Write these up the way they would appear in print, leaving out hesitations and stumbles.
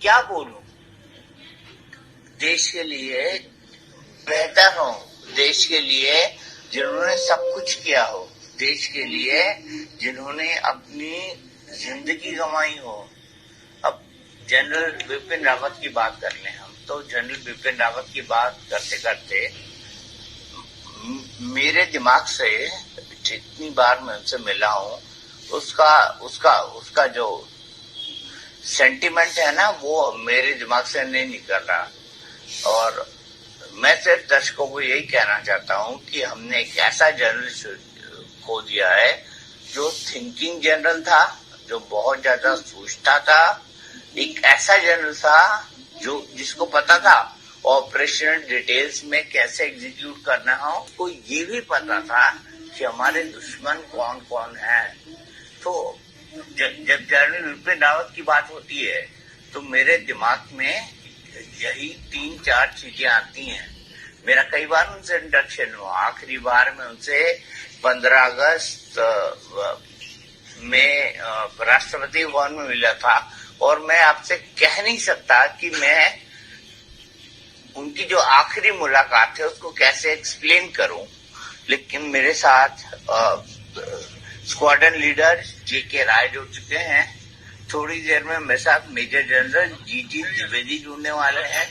क्या बोलूं? देश के लिए बेहतर हो, देश के लिए जिन्होंने सब कुछ किया हो, देश के लिए जिन्होंने अपनी जिंदगी गंवाई हो। अब जनरल बिपिन रावत की बात कर लें हम, तो जनरल बिपिन रावत की बात करते करते मेरे दिमाग से जितनी बार मैं उनसे मिला हूं, उसका जो सेंटिमेंट है ना, वो मेरे दिमाग से नहीं निकल रहा। और मैं सिर्फ दर्शकों को यही कहना चाहता हूं कि हमने एक ऐसा जनरल खो दिया है जो थिंकिंग जनरल था, जो बहुत ज्यादा सोचता था, एक ऐसा जनरल था जिसको पता था ऑपरेशनल डिटेल्स में कैसे एग्जीक्यूट करना हो। उसको ये भी पता था कि हमारे दुश्मन कौन कौन है। तो जब जनरल बिपिन रावत की बात होती है तो मेरे दिमाग में यही 3-4 चीजें आती हैं। मेरा कई बार उनसे इंटरेक्शन हुआ। आखिरी बार में उनसे 15 अगस्त में राष्ट्रपति भवन में मिला था, और मैं आपसे कह नहीं सकता कि मैं उनकी जो आखिरी मुलाकात है उसको कैसे एक्सप्लेन करूं। लेकिन मेरे साथ स्क्वाड्रन लीडर J.K. राय जुड़ चुके हैं। थोड़ी देर में मेरे साथ मेजर जनरल G.G. द्विवेदी जुड़ने वाले हैं।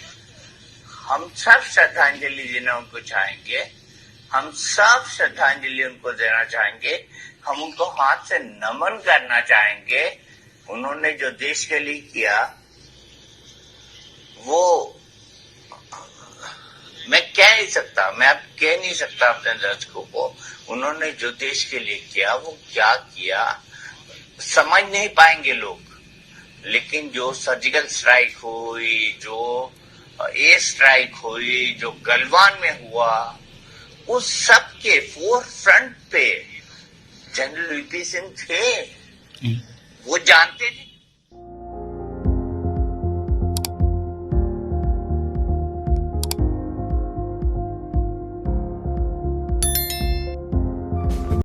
हम सब श्रद्धांजलि देना उनको चाहेंगे, हम सब श्रद्धांजलि उनको देना चाहेंगे, हम उनको हाथ से नमन करना चाहेंगे। उन्होंने जो देश के लिए किया वो मैं कह नहीं सकता अपने दर्शकों को। उन्होंने जो देश के लिए किया वो क्या किया समझ नहीं पाएंगे लोग। लेकिन जो सर्जिकल स्ट्राइक हुई, जो एयर स्ट्राइक हुई, जो गलवान में हुआ, उस सब के फोर फ्रंट पे जनरल वीपी सिंह थे। वो जानते थे